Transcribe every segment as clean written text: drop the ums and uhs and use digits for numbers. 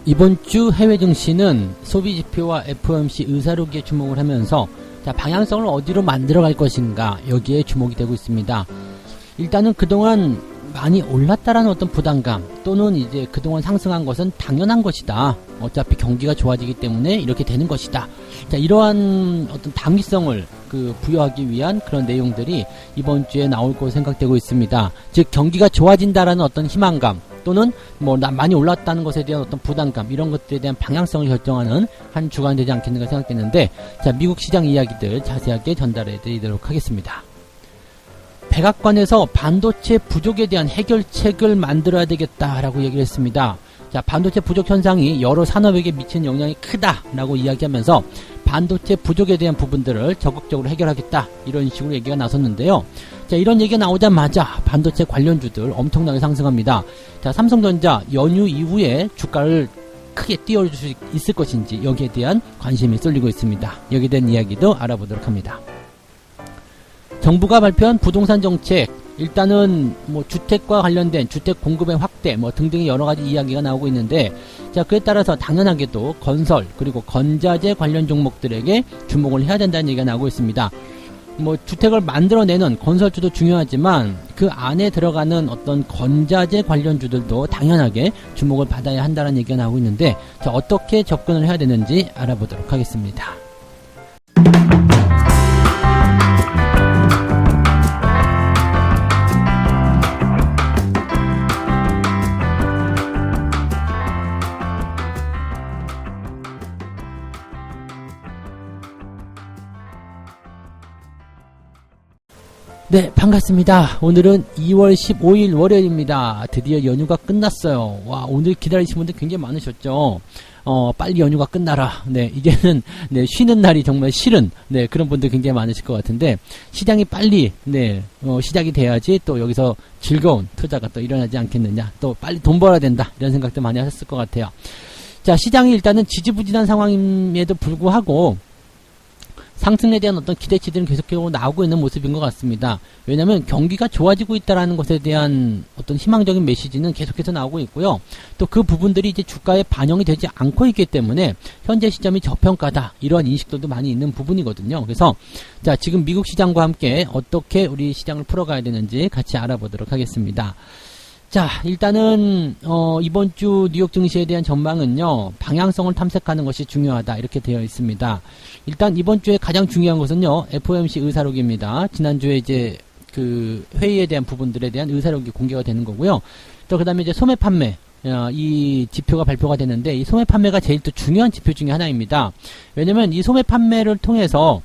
이번 주 해외 증시는 소비 지표와 FOMC 의사록에 주목을 하면서 자, 방향성을 어디로 만들어 갈 것인가 여기에 주목이 되고 있습니다. 일단은 그동안 많이 올랐다라는 어떤 부담감 또는 이제 그동안 상승한 것은 당연한 것이다. 어차피 경기가 좋아지기 때문에 이렇게 되는 것이다. 자, 이러한 어떤 당위성을 부여하기 위한 그런 내용들이 이번 주에 나올 것으로 생각되고 있습니다. 즉 경기가 좋아진다라는 어떤 희망감 또는 많이 올랐다는 것에 대한 어떤 부담감 이런 것들에 대한 방향성을 결정하는 한 주간 되지 않겠는가 생각되는데 자, 미국 시장 이야기들 자세하게 전달해 드리도록 하겠습니다. 백악관에서 반도체 부족에 대한 해결책을 만들어야 되겠다라고 얘기를 했습니다. 자, 반도체 부족 현상이 여러 산업에게 미치는 영향이 크다라고 이야기하면서 반도체 부족에 대한 부분들을 적극적으로 해결하겠다 이런 식으로 얘기가 나섰는데요. 자, 이런 얘기가 나오자마자 반도체 관련주들 엄청나게 상승합니다. 자, 삼성전자 연휴 이후에 주가를 크게 띄워줄 수 있을 것인지 여기에 대한 관심이 쏠리고 있습니다. 여기에 대한 이야기도 알아보도록 합니다. 정부가 발표한 부동산 정책, 일단은 주택과 관련된 주택 공급의 확대 등등의 여러 가지 이야기가 나오고 있는데 자, 그에 따라서 당연하게도 건설 그리고 건자재 관련 종목들에게 주목을 해야 된다는 얘기가 나오고 있습니다. 주택을 만들어내는 건설주도 중요하지만 그 안에 들어가는 어떤 건자재 관련주들도 당연하게 주목을 받아야 한다는 얘기가 나오고 있는데 자, 어떻게 접근을 해야 되는지 알아보도록 하겠습니다. 네, 반갑습니다. 오늘은 2월 15일 월요일입니다. 드디어 연휴가 끝났어요. 와, 오늘 기다리신 분들 굉장히 많으셨죠? 빨리 연휴가 끝나라. 네, 이제는, 쉬는 날이 정말 싫은, 그런 분들 굉장히 많으실 것 같은데, 시장이 빨리, 시작이 돼야지 또 여기서 즐거운 투자가 또 일어나지 않겠느냐. 또 빨리 돈 벌어야 된다. 이런 생각도 많이 하셨을 것 같아요. 자, 시장이 일단은 지지부진한 상황임에도 불구하고, 상승에 대한 어떤 기대치들은 계속적으로 나오고 있는 모습인 것 같습니다. 왜냐하면 경기가 좋아지고 있다는 것에 대한 어떤 희망적인 메시지는 계속해서 나오고 있고요. 또 그 부분들이 이제 주가에 반영이 되지 않고 있기 때문에 현재 시점이 저평가다 이러한 인식들도 많이 있는 부분이거든요. 그래서 자, 지금 미국 시장과 함께 어떻게 우리 시장을 풀어가야 되는지 같이 알아보도록 하겠습니다. 자, 일단은 이번 주 뉴욕 증시에 대한 전망은요, 방향성을 탐색하는 것이 중요하다 이렇게 되어 있습니다. 일단 이번 주에 가장 중요한 것은요, FOMC 의사록입니다. 지난주에 이제 회의에 대한 부분들에 대한 의사록이 공개가 되는 거고요. 또 그다음에 이제 소매 판매 이 지표가 발표가 되는데 이 소매 판매가 제일 또 중요한 지표 중에 하나입니다. 왜냐면 이 소매 판매를 통해서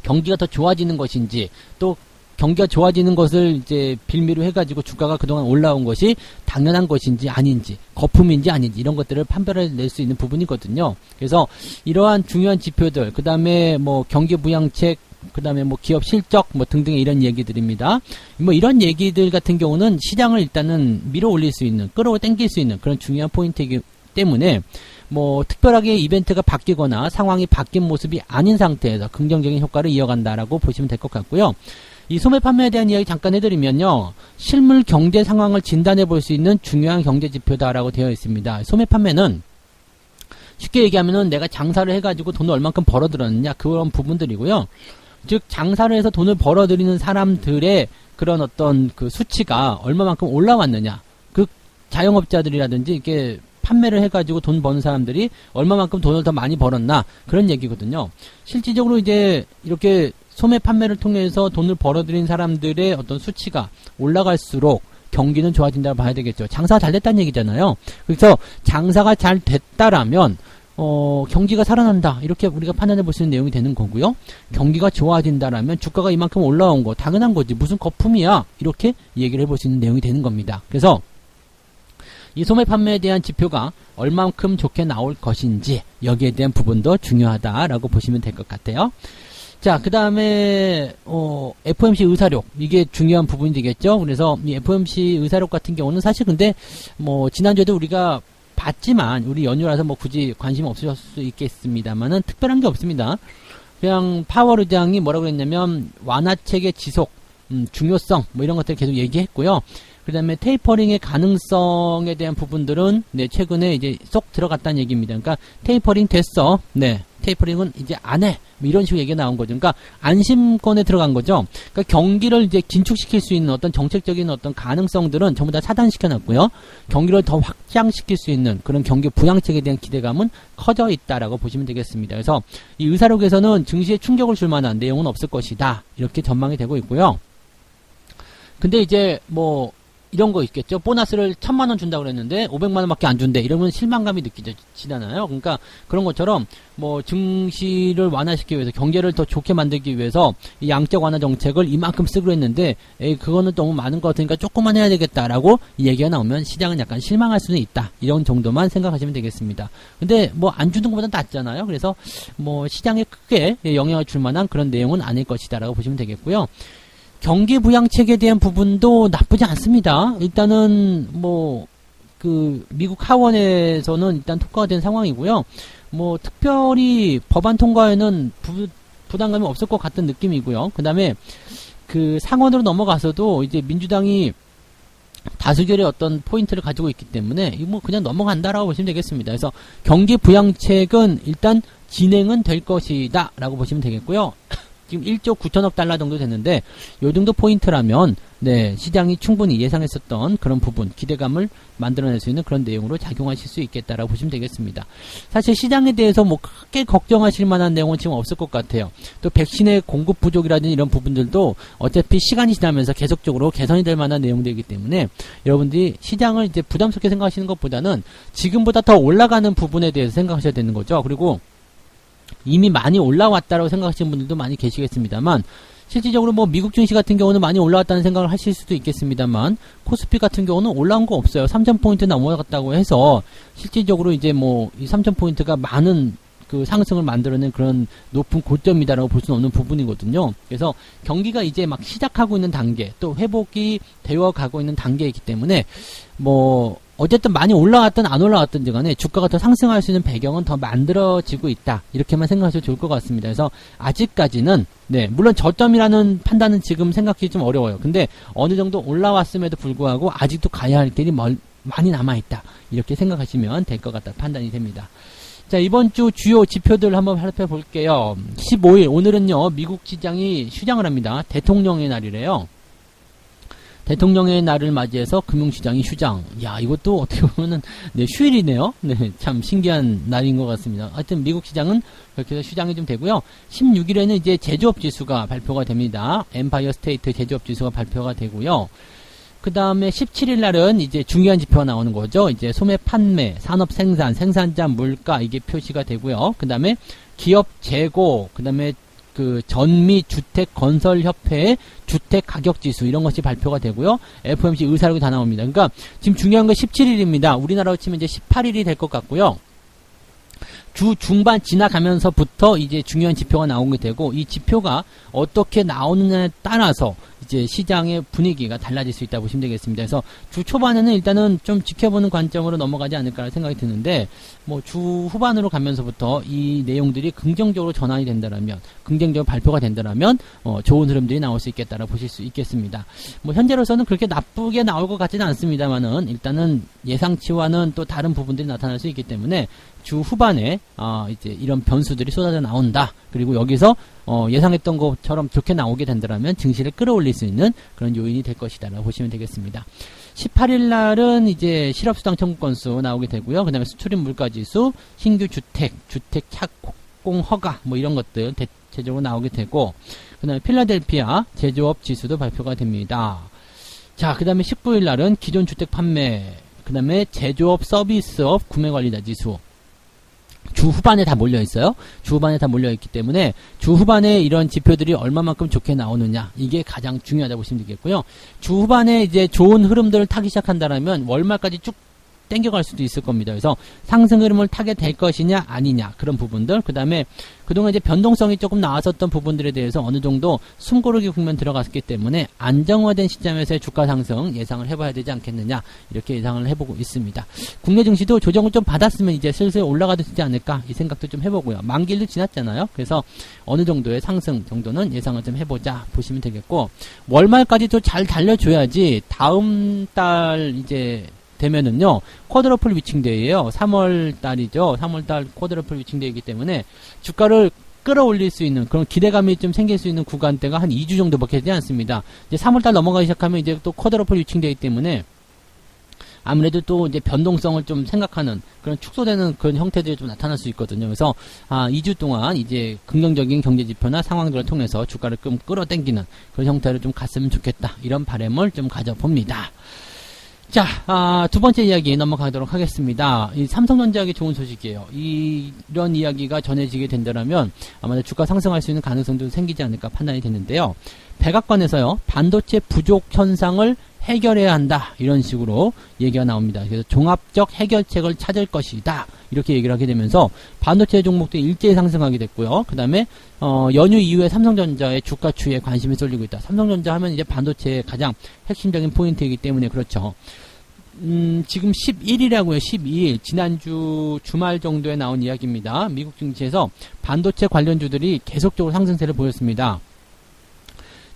경기가 더 좋아지는 것인지 또 경기가 좋아지는 것을 이제 빌미로 해가지고 주가가 그동안 올라온 것이 당연한 것인지 아닌지 거품인지 아닌지 이런 것들을 판별해 낼 수 있는 부분이거든요. 그래서 이러한 중요한 지표들 그 다음에 경기 부양책 그 다음에 기업 실적 등등의 이런 얘기들입니다. 이런 얘기들 같은 경우는 시장을 일단은 밀어 올릴 수 있는 끌어당길 수 있는 그런 중요한 포인트이기 때문에 특별하게 이벤트가 바뀌거나 상황이 바뀐 모습이 아닌 상태에서 긍정적인 효과를 이어간다라고 보시면 될 것 같고요. 이 소매 판매에 대한 이야기 잠깐 해드리면요. 실물 경제 상황을 진단해 볼 수 있는 중요한 경제 지표다라고 되어 있습니다. 소매 판매는 쉽게 얘기하면은 내가 장사를 해가지고 돈을 얼만큼 벌어들였느냐 그런 부분들이고요. 즉 장사를 해서 돈을 벌어들이는 사람들의 그런 어떤 수치가 얼마만큼 올라왔느냐 그 자영업자들이라든지 이렇게 판매를 해가지고 돈 버는 사람들이 얼마만큼 돈을 더 많이 벌었나 그런 얘기거든요. 실질적으로 이제 이렇게 소매 판매를 통해서 돈을 벌어들인 사람들의 어떤 수치가 올라갈수록 경기는 좋아진다고 봐야 되겠죠. 장사가 잘 됐다는 얘기잖아요. 그래서 장사가 잘 됐다라면 경기가 살아난다 이렇게 우리가 판단해 볼 수 있는 내용이 되는 거고요. 경기가 좋아진다라면 주가가 이만큼 올라온 거 당연한 거지 무슨 거품이야 이렇게 얘기를 해볼 수 있는 내용이 되는 겁니다. 그래서 이 소매 판매에 대한 지표가 얼만큼 좋게 나올 것인지 여기에 대한 부분도 중요하다라고 보시면 될 것 같아요. 자, 그 다음에 FOMC 의사록 이게 중요한 부분이 되겠죠. 그래서 이 FOMC 의사록 같은 경우는 사실 근데 지난주에도 우리가 봤지만 우리 연휴라서 굳이 관심 없으실 수 있겠습니다만은 특별한 게 없습니다. 그냥 파월 의장이 뭐라고 했냐면 완화책의 지속 중요성 이런 것들 계속 얘기했고요. 그 다음에 테이퍼링의 가능성에 대한 부분들은, 네, 최근에 이제 쏙 들어갔다는 얘기입니다. 그러니까, 테이퍼링 됐어. 네. 테이퍼링은 이제 안 해. 뭐 이런 식으로 얘기가 나온 거죠. 그러니까, 안심권에 들어간 거죠. 그러니까, 경기를 이제 긴축시킬 수 있는 어떤 정책적인 어떤 가능성들은 전부 다 차단시켜 놨고요. 경기를 더 확장시킬 수 있는 그런 경기 부양책에 대한 기대감은 커져 있다라고 보시면 되겠습니다. 그래서, 이 의사록에서는 증시에 충격을 줄 만한 내용은 없을 것이다. 이렇게 전망이 되고 있고요. 근데 이제, 뭐, 이런 거 있겠죠. 보너스를 1000만원 준다고 그랬는데 500만원밖에 안 준대. 이러면 실망감이 느껴지잖아요. 그러니까 그런 것처럼 뭐 증시를 완화시키기 위해서 경제를 더 좋게 만들기 위해서 이 양적 완화 정책을 이만큼 쓰기로 했는데 그거는 너무 많은 것 같으니까 조금만 해야 되겠다라고 이 얘기가 나오면 시장은 약간 실망할 수는 있다. 이런 정도만 생각하시면 되겠습니다. 근데 뭐 안 주는 것보다 낫잖아요. 그래서 뭐 시장에 크게 영향을 줄 만한 그런 내용은 아닐 것이다라고 보시면 되겠고요. 경기 부양책에 대한 부분도 나쁘지 않습니다. 일단은 뭐 그 미국 하원에서는 일단 통과가 된 상황이고요. 뭐 특별히 법안 통과에는 부담감이 없을 것 같은 느낌이고요. 그다음에 그 상원으로 넘어가서도 이제 민주당이 다수결의 어떤 포인트를 가지고 있기 때문에 이거 뭐 그냥 넘어간다라고 보시면 되겠습니다. 그래서 경기 부양책은 일단 진행은 될 것이다라고 보시면 되겠고요. 지금 1조 9천억 달러 정도 됐는데 요 정도 포인트라면 네, 시장이 충분히 예상했었던 그런 부분, 기대감을 만들어낼 수 있는 그런 내용으로 작용하실 수 있겠다라고 보시면 되겠습니다. 사실 시장에 대해서 뭐 크게 걱정하실 만한 내용은 지금 없을 것 같아요. 또 백신의 공급 부족이라든지 이런 부분들도 어차피 시간이 지나면서 계속적으로 개선이 될 만한 내용들이기 때문에 여러분들이 시장을 이제 부담스럽게 생각하시는 것보다는 지금보다 더 올라가는 부분에 대해서 생각하셔야 되는 거죠. 그리고 이미 많이 올라왔다라고 생각하시는 분들도 많이 계시겠습니다만 실질적으로 뭐 미국 증시 같은 경우는 많이 올라왔다는 생각을 하실 수도 있겠습니다만 코스피 같은 경우는 올라온 거 없어요. 3000포인트 넘어갔다고 해서 실질적으로 이제 뭐 이 3000포인트가 많은 그 상승을 만들어낸 그런 높은 고점이다라고 볼 수는 없는 부분이거든요. 그래서 경기가 이제 막 시작하고 있는 단계, 또 회복이 되어 가고 있는 단계이기 때문에 뭐 어쨌든 많이 올라왔든 안 올라왔든지 간에 주가가 더 상승할 수 있는 배경은 더 만들어지고 있다. 이렇게만 생각하셔도 좋을 것 같습니다. 그래서 아직까지는 네, 물론 저점이라는 판단은 지금 생각하기 좀 어려워요. 근데 어느 정도 올라왔음에도 불구하고 아직도 가야 할 길이 많이 남아있다. 이렇게 생각하시면 될 것 같다 판단이 됩니다. 자, 이번 주 주요 지표들 한번 살펴볼게요. 15일, 오늘은요, 미국 시장이 휴장을 합니다. 대통령의 날이래요. 대통령의 날을 맞이해서 금융시장이 휴장. 야, 이것도 어떻게 보면은, 네, 휴일이네요. 네, 참 신기한 날인 것 같습니다. 하여튼 미국 시장은 그렇게 해서 휴장이 좀 되고요. 16일에는 이제 제조업 지수가 발표가 됩니다. 엠파이어 스테이트 제조업 지수가 발표가 되고요. 그 다음에 17일 날은 이제 중요한 지표가 나오는 거죠. 이제 소매 판매, 산업 생산, 생산자 물가 이게 표시가 되고요. 그 다음에 기업 재고, 그 다음에 그 전미 주택 건설 협회의 주택 가격 지수 이런 것이 발표가 되고요. FOMC 의사록이 다 나옵니다. 그러니까 지금 중요한 건 17일입니다. 우리나라로 치면 이제 18일이 될 것 같고요. 주 중반 지나가면서부터 이제 중요한 지표가 나오게 되고 이 지표가 어떻게 나오느냐에 따라서 이제 시장의 분위기가 달라질 수 있다고 보시면 되겠습니다. 그래서 주 초반에는 일단은 좀 지켜보는 관점으로 넘어가지 않을까 생각이 드는데 뭐 주 후반으로 가면서부터 이 내용들이 긍정적으로 전환이 된다라면 긍정적으로 발표가 된다라면 좋은 흐름들이 나올 수 있겠다라 보실 수 있겠습니다. 뭐 현재로서는 그렇게 나쁘게 나올 것 같지는 않습니다만은 일단은 예상치와는 또 다른 부분들이 나타날 수 있기 때문에 주 후반에 이제 이런 변수들이 쏟아져 나온다. 그리고 여기서 예상했던 것처럼 좋게 나오게 된다면 증시를 끌어올릴 수 있는 그런 요인이 될 것이다라고 보시면 되겠습니다. 18일 날은 이제 실업수당 청구 건수 나오게 되고요. 그 다음에 수출입 물가지수, 신규 주택 착공 허가 뭐 이런 것들 대체적으로 나오게 되고 그 다음에 필라델피아 제조업 지수도 발표가 됩니다. 자, 그 다음에 19일 날은 기존 주택 판매, 그 다음에 제조업 서비스업 구매관리자 지수 주 후반에 다 몰려있어요. 주 후반에 다 몰려있기 때문에 주 후반에 이런 지표들이 얼마만큼 좋게 나오느냐 이게 가장 중요하다고 보시면 되겠고요. 주 후반에 이제 좋은 흐름들을 타기 시작한다면 월말까지 쭉 땡겨갈 수도 있을 겁니다. 그래서 상승 흐름을 타게 될 것이냐 아니냐 그런 부분들, 그 다음에 그동안 이제 변동성이 조금 나왔었던 부분들에 대해서 어느 정도 숨고르기 국면 들어갔기 때문에 안정화된 시점에서의 주가 상승 예상을 해봐야 되지 않겠느냐, 이렇게 예상을 해보고 있습니다. 국내 증시도 조정을 좀 받았으면 이제 슬슬 올라가도 되지 않을까 이 생각도 좀 해보고요. 만기일도 지났잖아요. 그래서 어느 정도의 상승 정도는 예상을 좀 해보자 보시면 되겠고, 월말까지 또 잘 달려줘야지 다음 달 이제 되면은요, 쿼드러플 위칭데이예요. 3월 달이죠. 3월 달 쿼드러플 위칭데이이기 때문에 주가를 끌어올릴 수 있는 그런 기대감이 좀 생길 수 있는 구간대가 한 2주 정도밖에 되지 않습니다. 이제 3월 달 넘어가기 시작하면 이제 또 쿼드러플 위칭데이 때문에 아무래도 또 이제 변동성을 좀 생각하는 그런 축소되는 그런 형태들이 좀 나타날 수 있거든요. 그래서 2주 동안 이제 긍정적인 경제 지표나 상황들을 통해서 주가를 좀 끌어당기는 그런 형태를 좀 갔으면 좋겠다, 이런 바람을 좀 가져봅니다. 자, 두 번째 이야기 넘어가도록 하겠습니다. 이 삼성전자에게 좋은 소식이에요. 이런 이야기가 전해지게 된다면 아마도 주가 상승할 수 있는 가능성도 생기지 않을까 판단이 되는데요. 백악관에서요, 반도체 부족 현상을 해결해야 한다, 이런 식으로 얘기가 나옵니다. 그래서 종합적 해결책을 찾을 것이다, 이렇게 얘기를 하게 되면서 반도체 종목도 일제히 상승하게 됐고요. 그 다음에 연휴 이후에 삼성전자의 주가 추이에 관심이 쏠리고 있다. 삼성전자 하면 이제 반도체의 가장 핵심적인 포인트이기 때문에 그렇죠. 지금 11일이라고요. 12일 지난주 주말 정도에 나온 이야기입니다. 미국 증시에서 반도체 관련주들이 계속적으로 상승세를 보였습니다.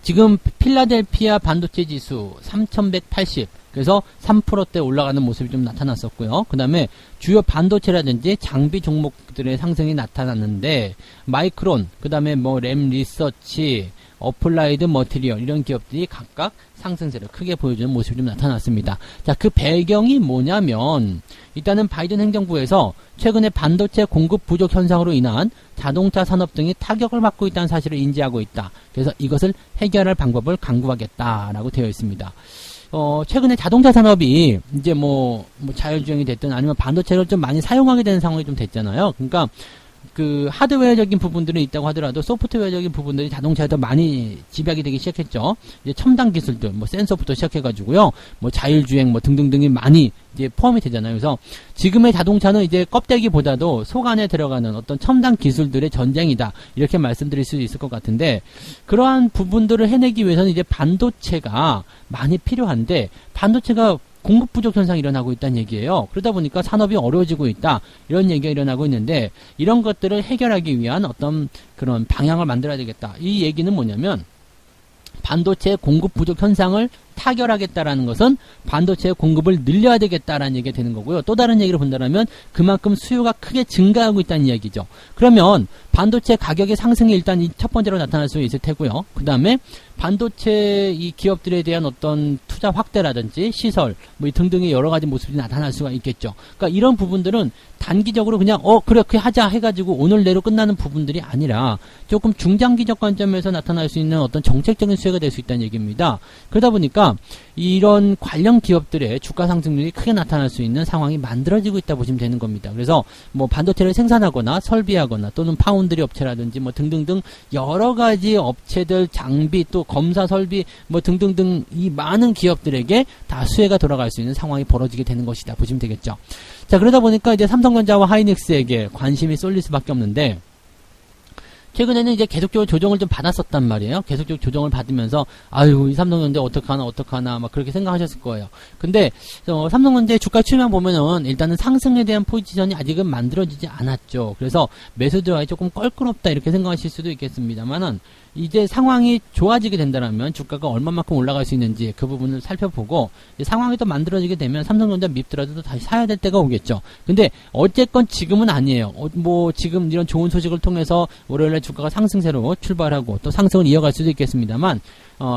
지금 필라델피아 반도체 지수 3180, 그래서 3%대 올라가는 모습이 좀 나타났었고요. 그 다음에 주요 반도체라든지 장비 종목들의 상승이 나타났는데, 마이크론, 그 다음에 뭐 램 리서치, 어플라이드 머티리얼, 이런 기업들이 각각 상승세를 크게 보여주는 모습이 좀 나타났습니다. 자, 그 배경이 뭐냐면, 일단은 바이든 행정부에서 최근에 반도체 공급 부족 현상으로 인한 자동차 산업 등이 타격을 받고 있다는 사실을 인지하고 있다. 그래서 이것을 해결할 방법을 강구하겠다라고 되어 있습니다. 최근에 자동차 산업이 이제 자율주행이 됐든 아니면 반도체를 좀 많이 사용하게 되는 상황이 좀 됐잖아요. 그러니까 그 하드웨어적인 부분들은 있다고 하더라도 소프트웨어적인 부분들이 자동차에도 많이 집약이 되기 시작했죠. 이제 첨단 기술들, 센서부터 시작해가지고요, 자율주행, 등등등이 많이 이제 포함이 되잖아요. 그래서 지금의 자동차는 이제 껍데기보다도 속 안에 들어가는 어떤 첨단 기술들의 전쟁이다, 이렇게 말씀드릴 수 있을 것 같은데, 그러한 부분들을 해내기 위해서는 이제 반도체가 많이 필요한데, 반도체가 공급 부족 현상이 일어나고 있다는 얘기예요. 그러다 보니까 산업이 어려워지고 있다, 이런 얘기가 일어나고 있는데, 이런 것들을 해결하기 위한 어떤 그런 방향을 만들어야 되겠다. 이 얘기는 뭐냐면, 반도체 공급 부족 현상을 타결하겠다라는 것은 반도체의 공급을 늘려야 되겠다라는 얘기가 되는 거고요. 또 다른 얘기를 본다면 그만큼 수요가 크게 증가하고 있다는 이야기죠. 그러면 반도체 가격의 상승이 일단 이 첫 번째로 나타날 수 있을 테고요. 그 다음에 반도체 이 기업들에 대한 어떤 투자 확대라든지 시설 등등의 여러 가지 모습이 나타날 수가 있겠죠. 그러니까 이런 부분들은 단기적으로 그냥 그렇게 하자 해가지고 오늘 내로 끝나는 부분들이 아니라 조금 중장기적 관점에서 나타날 수 있는 어떤 정책적인 수혜가 될 수 있다는 얘기입니다. 그러다 보니까 이런 관련 기업들의 주가 상승률이 크게 나타날 수 있는 상황이 만들어지고 있다 보시면 되는 겁니다. 그래서 반도체를 생산하거나 설비하거나 또는 파운드리 업체라든지 등등등 여러 가지 업체들, 장비, 또 검사 설비 등등등 이 많은 기업들에게 다 수혜가 돌아갈 수 있는 상황이 벌어지게 되는 것이다 보시면 되겠죠. 자, 그러다 보니까 이제 삼성전자와 하이닉스에게 관심이 쏠릴 수밖에 없는데, 최근에는 이제 계속적으로 조정을 좀 받았었단 말이에요. 계속적으로 조정을 받으면서 이 삼성전자 어떡하나 막 그렇게 생각하셨을 거예요. 근데 삼성전자의 주가 추이만 보면은 일단은 상승에 대한 포지션이 아직은 만들어지지 않았죠. 그래서 매수 들어가기 조금 껄끄럽다, 이렇게 생각하실 수도 있겠습니다만은, 이제 상황이 좋아지게 된다면 주가가 얼마만큼 올라갈 수 있는지 그 부분을 살펴보고, 상황이 또 만들어지게 되면 삼성전자 밉더라도 다시 사야 될 때가 오겠죠. 근데 어쨌건 지금은 아니에요. 지금 이런 좋은 소식을 통해서 월요일에 주가가 상승세로 출발하고 또 상승을 이어갈 수도 있겠습니다만,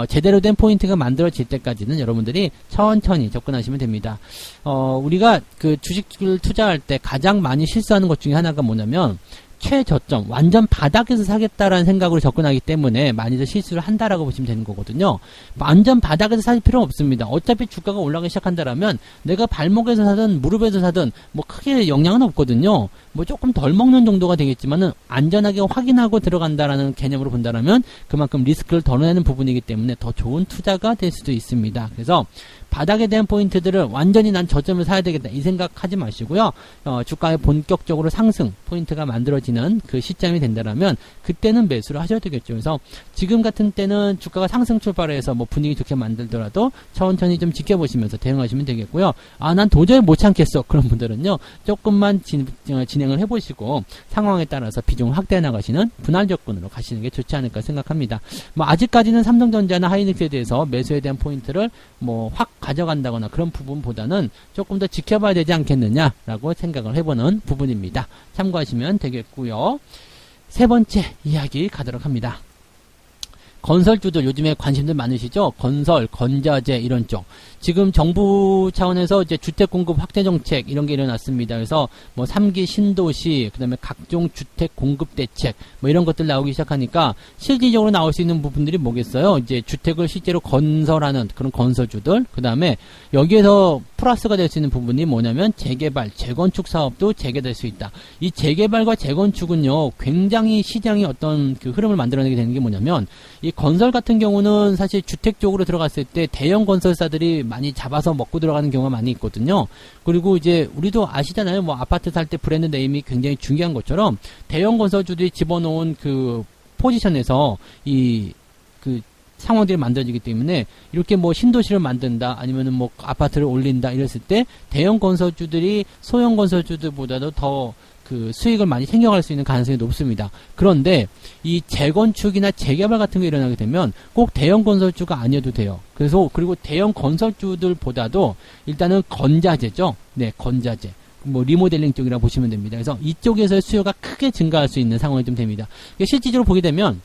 제대로 된 포인트가 만들어질 때까지는 여러분들이 천천히 접근하시면 됩니다. 우리가 그 주식을 투자할 때 가장 많이 실수하는 것 중에 하나가 뭐냐면, 최저점, 완전 바닥에서 사겠다라는 생각으로 접근하기 때문에 많이들 실수를 한다라고 보시면 되는 거거든요. 완전 바닥에서 살 필요는 없습니다. 어차피 주가가 올라가기 시작한다라면 내가 발목에서 사든 무릎에서 사든 크게 영향은 없거든요. 조금 덜 먹는 정도가 되겠지만은 안전하게 확인하고 들어간다라는 개념으로 본다라면 그만큼 리스크를 덜어내는 부분이기 때문에 더 좋은 투자가 될 수도 있습니다. 그래서 바닥에 대한 포인트들을 완전히 난 저점을 사야 되겠다 이 생각하지 마시고요. 주가의 본격적으로 상승 포인트가 만들어지는 그 시점이 된다라면 그때는 매수를 하셔야 되겠죠. 그래서 지금 같은 때는 주가가 상승 출발해서 뭐 분위기 좋게 만들더라도 천천히 좀 지켜보시면서 대응하시면 되겠고요. 난 도저히 못 참겠어. 그런 분들은요. 조금만 진행을 해보시고 상황에 따라서 비중을 확대해 나가시는 분할 접근으로 가시는 게 좋지 않을까 생각합니다. 뭐 아직까지는 삼성전자나 하이닉스에 대해서 매수에 대한 포인트를 뭐 확 가져간다거나 그런 부분보다는 조금 더 지켜봐야 되지 않겠느냐라고 생각을 해보는 부분입니다. 참고하시면 되겠고요. 세 번째 이야기 가도록 합니다. 건설주들 요즘에 관심들 많으시죠? 건설, 건자재 이런 쪽. 지금 정부 차원에서 이제 주택 공급 확대 정책 이런 게 일어났습니다. 그래서 뭐 3기 신도시, 그다음에 각종 주택 공급 대책 뭐 이런 것들 나오기 시작하니까 실질적으로 나올 수 있는 부분들이 뭐겠어요? 이제 주택을 실제로 건설하는 그런 건설주들, 그다음에 여기에서 플러스가 될 수 있는 부분이 뭐냐면 재개발, 재건축 사업도 재개될 수 있다. 이 재개발과 재건축은요, 굉장히 시장이 어떤 그 흐름을 만들어내게 되는 게 뭐냐면 이 건설 같은 경우는 사실 주택 쪽으로 들어갔을 때 대형 건설사들이 많이 잡아서 먹고 들어가는 경우가 많이 있거든요. 그리고 이제 우리도 아시잖아요. 뭐 아파트 살 때 브랜드 네임이 굉장히 중요한 것처럼 대형 건설주들이 집어넣은 그 포지션에서 이 그 상황들이 만들어지기 때문에 이렇게 뭐 신도시를 만든다 아니면은 뭐 아파트를 올린다 이랬을 때 대형 건설주들이 소형 건설주들보다도 더 그 수익을 많이 생겨갈 수 있는 가능성이 높습니다. 그런데 이 재건축이나 재개발 같은 게 일어나게 되면 꼭 대형 건설주가 아니어도 돼요. 그리고 대형 건설주들보다도 일단은 건자재죠. 네, 건자재. 뭐 리모델링 쪽이라 보시면 됩니다. 그래서 이쪽에서의 수요가 크게 증가할 수 있는 상황이 좀 됩니다. 실질적으로 보게 되면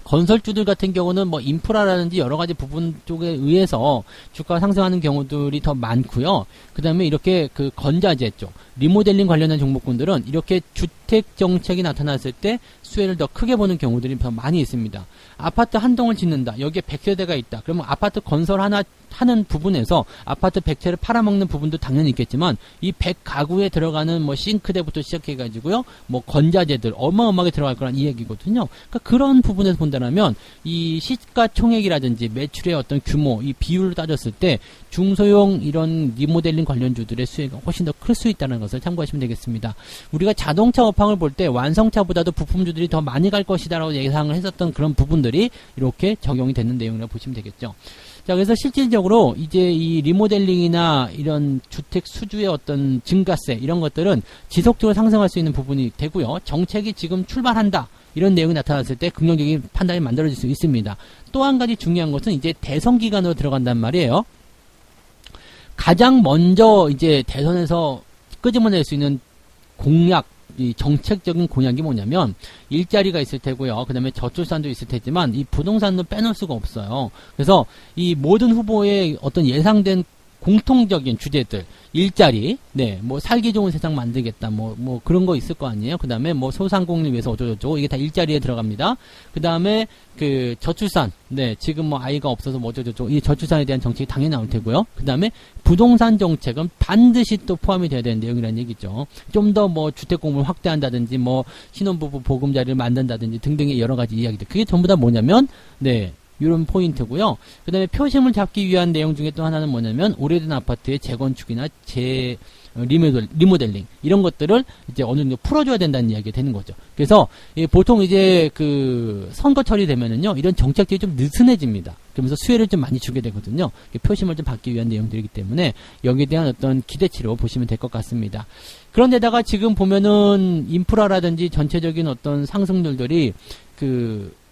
건설주들 같은 경우는 뭐 인프라라든지 여러 가지 부분 쪽에 의해서 주가가 상승하는 경우들이 더 많고요. 그 다음에 이렇게 그 건자재 쪽, 리모델링 관련된 종목군들은 이렇게 주택 정책이 나타났을 때 수혜를 더 크게 보는 경우들이 더 많이 있습니다. 아파트 한 동을 짓는다. 여기에 100세대가 있다. 그러면 아파트 건설 하나 하는 부분에서 아파트 100채를 팔아먹는 부분도 당연히 있겠지만 이 100가구에 들어가는 뭐 싱크대부터 시작해가지고요. 뭐 건자재들 어마어마하게 들어갈 거란 이 얘기거든요. 그러니까 그런 부분에서 본다면 이 시가총액이라든지 매출의 어떤 규모, 이 비율을 따졌을 때 중소형 이런 리모델링 관련주들의 수혜가 훨씬 더 클 수 있다는 것을 참고하시면 되겠습니다. 우리가 자동차 업황을 볼 때 완성차보다도 부품주들이 더 많이 갈 것이다라고 예상을 했었던 그런 부분들이 이렇게 적용이 되는 내용이라고 보시면 되겠죠. 자, 그래서 실질적으로 이제 이 리모델링이나 이런 주택 수주의 어떤 증가세 이런 것들은 지속적으로 상승할 수 있는 부분이 되고요. 정책이 지금 출발한다. 이런 내용이 나타났을 때 긍정적인 판단이 만들어질 수 있습니다. 또 한 가지 중요한 것은 이제 대선 기간으로 들어간단 말이에요. 가장 먼저 이제 대선에서 끄집어낼 수 있는 공약, 이 정책적인 공약이 뭐냐면 일자리가 있을 테고요. 그 다음에 저출산도 있을 테지만 이 부동산도 빼놓을 수가 없어요. 그래서 이 모든 후보의 어떤 예상된 공통적인 주제들, 일자리, 네, 뭐 살기 좋은 세상 만들겠다, 뭐 그런 거 있을 거 아니에요. 그 다음에 뭐 소상공인을 위해서 어쩌고저쩌고 이게 다 일자리에 들어갑니다. 그 다음에 그 저출산, 네, 지금 뭐 아이가 없어서 뭐 어쩌고저쩌고 이 저출산에 대한 정책이 당연히 나올 테고요. 그 다음에 부동산 정책은 반드시 또 포함이 돼야 되는 내용이라는 얘기죠. 좀 더 뭐 주택 공급을 확대한다든지 뭐 신혼부부 보금자리를 만든다든지 등등의 여러 가지 이야기들. 그게 전부 다 뭐냐면, 네. 이런 포인트고요. 그 다음에 표심을 잡기 위한 내용 중에 또 하나는 뭐냐면 오래된 아파트의 재건축이나 리모델링 이런 것들을 이제 어느 정도 풀어줘야 된다는 이야기가 되는 거죠. 그래서 보통 이제 그 선거철이 되면은요 이런 정책들이 좀 느슨해집니다. 그러면서 수혜를 좀 많이 주게 되거든요. 표심을 좀 받기 위한 내용들이기 때문에 여기에 대한 어떤 기대치로 보시면 될 것 같습니다. 그런데다가 지금 보면은 인프라라든지 전체적인 어떤 상승률들이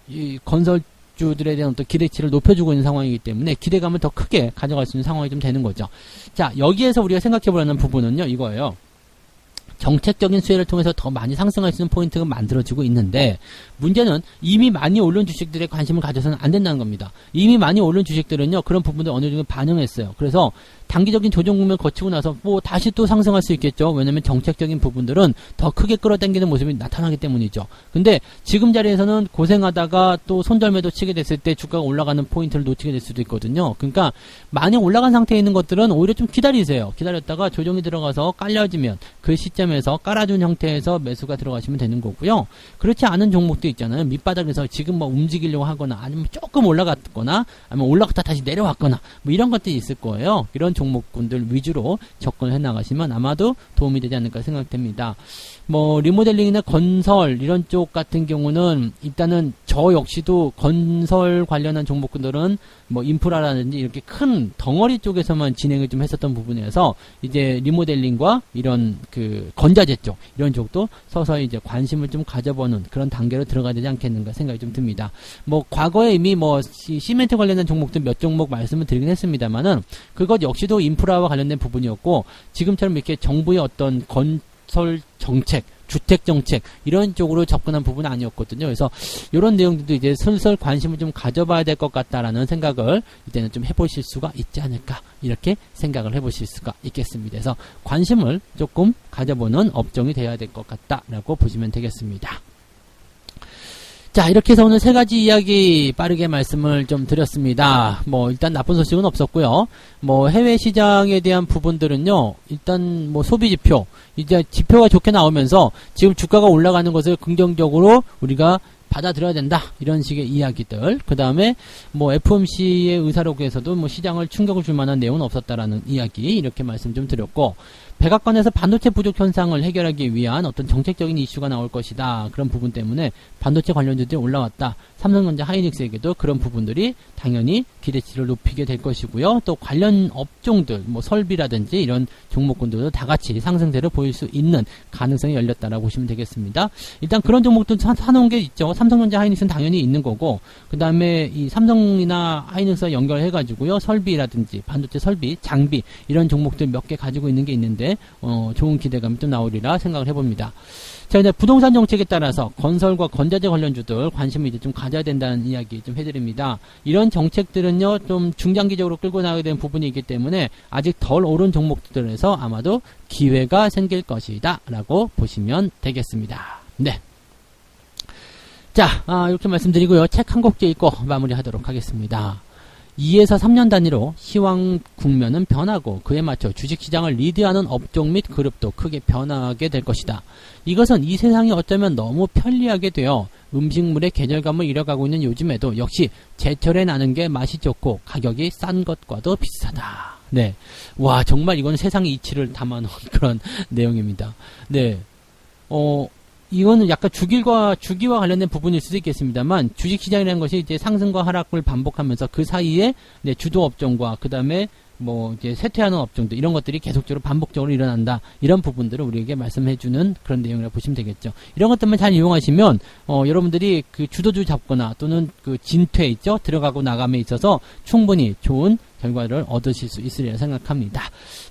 이 건설 주들에 대한 어떤 기대치를 높여주고 있는 상황이기 때문에 기대감을 더 크게 가져갈 수 있는 상황이 좀 되는 거죠. 자, 여기에서 우리가 생각해보려는 부분은요, 이거예요. 정책적인 수혜를 통해서 더 많이 상승할 수 있는 포인트가 만들어지고 있는데 문제는 이미 많이 오른 주식들에 관심을 가져서는 안 된다는 겁니다. 이미 많이 오른 주식들은요 그런 부분들 어느 정도 반응했어요. 그래서 단기적인 조정 국면을 거치고 나서 뭐 다시 또 상승할 수 있겠죠. 왜냐면 정책적인 부분들은 더 크게 끌어당기는 모습이 나타나기 때문이죠. 근데 지금 자리에서는 고생하다가 또 손절매도 치게 됐을 때 주가가 올라가는 포인트를 놓치게 될 수도 있거든요. 그러니까 많이 올라간 상태에 있는 것들은 오히려 좀 기다리세요. 기다렸다가 조정이 들어가서 깔려지면 그 시점에 시점에서 깔아준 형태에서 매수가 들어가시면 되는 거고요. 그렇지 않은 종목도 있잖아요. 밑바닥에서 지금 뭐 움직이려고 하거나 아니면 조금 올라갔거나 아니면 올라갔다 다시 내려왔거나 뭐 이런 것들이 있을 거예요. 이런 종목군들 위주로 접근을 해 나가시면 아마도 도움이 되지 않을까 생각됩니다. 뭐 리모델링이나 건설 이런 쪽 같은 경우는 일단은 저 역시도 건설 관련한 종목군들은 뭐 인프라라든지 이렇게 큰 덩어리 쪽에서만 진행을 좀 했었던 부분에서 이제 리모델링과 이런 그 건자재 쪽 이런 쪽도 서서히 이제 관심을 좀 가져보는 그런 단계로 들어가야 되지 않겠는가 생각이 좀 듭니다. 뭐 과거에 이미 뭐 시멘트 관련된 종목들 몇 종목 말씀을 드리긴 했습니다만은 그것 역시도 인프라와 관련된 부분이었고 지금처럼 이렇게 정부의 어떤 건설 정책, 주택 정책 이런 쪽으로 접근한 부분은 아니었거든요. 그래서 이런 내용들도 이제 슬슬 관심을 좀 가져봐야 될 것 같다라는 생각을 이제는 좀 해보실 수가 있지 않을까 이렇게 생각을 해보실 수가 있겠습니다. 그래서 관심을 조금 가져보는 업종이 되어야 될 것 같다라고 보시면 되겠습니다. 자, 이렇게 해서 오늘 세 가지 이야기 빠르게 말씀을 좀 드렸습니다. 뭐 일단 나쁜 소식은 없었고요. 뭐 해외 시장에 대한 부분들은요. 일단 뭐 소비 지표 이제 지표가 좋게 나오면서 지금 주가가 올라가는 것을 긍정적으로 우리가 받아들여야 된다. 이런 식의 이야기들. 그 다음에 뭐 FOMC의 의사록에서도 뭐 시장을 충격을 줄 만한 내용은 없었다라는 이야기 이렇게 말씀 좀 드렸고 백악관에서 반도체 부족 현상을 해결하기 위한 어떤 정책적인 이슈가 나올 것이다. 그런 부분 때문에 반도체 관련주들이 올라왔다. 삼성전자 하이닉스에게도 그런 부분들이 당연히 기대치를 높이게 될 것이고요. 또 관련 업종들, 뭐 설비라든지 이런 종목군들도 다 같이 상승세를 보일 수 있는 가능성이 열렸다라고 보시면 되겠습니다. 일단 그런 종목들 사놓은 게 있죠. 삼성전자 하이닉스는 당연히 있는 거고, 그 다음에 이 삼성이나 하이닉스와 연결해가지고요. 설비라든지 반도체 설비, 장비 이런 종목들 몇 개 가지고 있는 게 있는데 좋은 기대감이 또 나오리라 생각을 해봅니다. 자, 이제 부동산 정책에 따라서 건설과 건자재 관련주들 관심을 이제 좀 가져야 된다는 이야기 좀 해드립니다. 이런 정책들은요, 좀 중장기적으로 끌고 나가게 되는 부분이 있기 때문에 아직 덜 오른 종목들에서 아마도 기회가 생길 것이다 라고 보시면 되겠습니다. 네. 자, 이렇게 말씀드리고요. 책 한 곡 읽고 마무리하도록 하겠습니다. 2에서 3년 단위로 시황 국면은 변하고 그에 맞춰 주식시장을 리드하는 업종 및 그룹도 크게 변하게 될 것이다. 이것은 이 세상이 어쩌면 너무 편리하게 되어 음식물의 계절감을 잃어가고 있는 요즘에도 역시 제철에 나는 게 맛이 좋고 가격이 싼 것과도 비슷하다. 네. 와, 정말 이건 세상의 이치를 담아놓은 그런 내용입니다. 네. 이거는 약간 주기와 관련된 부분일 수도 있겠습니다만 주식시장이라는 것이 이제 상승과 하락을 반복하면서 그 사이에 네, 주도 업종과 그 다음에 뭐 이제 쇠퇴하는 업종들 이런 것들이 계속적으로 반복적으로 일어난다. 이런 부분들을 우리에게 말씀해주는 그런 내용이라고 보시면 되겠죠. 이런 것들만 잘 이용하시면 여러분들이 그 주도주 잡거나 또는 그 진퇴 있죠. 들어가고 나감에 있어서 충분히 좋은 결과를 얻으실 수 있으리라 생각합니다.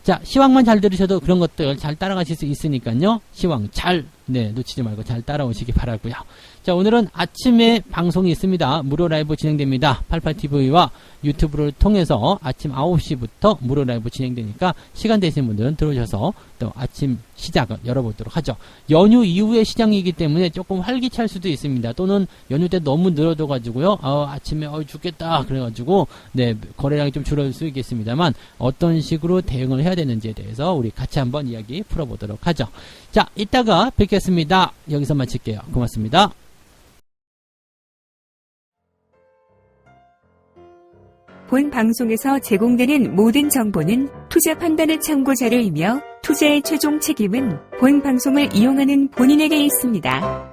자, 시황만 잘 들으셔도 그런 것들 잘 따라가실 수 있으니까요. 시황 잘 놓치지 말고 잘 따라오시기 바라고요. 자, 오늘은 아침에 방송이 있습니다. 무료 라이브 진행됩니다. 88TV와 유튜브를 통해서 아침 9시부터 무료 라이브 진행되니까 시간 되시는 분들은 들어오셔서 또 아침 시작을 열어보도록 하죠. 연휴 이후의 시장이기 때문에 조금 활기찰 수도 있습니다. 또는 연휴 때 너무 늘어져가지고요. 아침에 죽겠다 그래가지고 네, 거래량이 좀 줄어들 수 있겠습니다만 어떤 식으로 대응을 해야 되는지에 대해서 우리 같이 한번 이야기 풀어보도록 하죠. 자, 이따가 뵙겠습니다. 여기서 마칠게요. 고맙습니다. 본 방송에서 제공되는 모든 정보는 투자 판단의 참고 자료이며 투자의 최종 책임은 본 방송을 이용하는 본인에게 있습니다.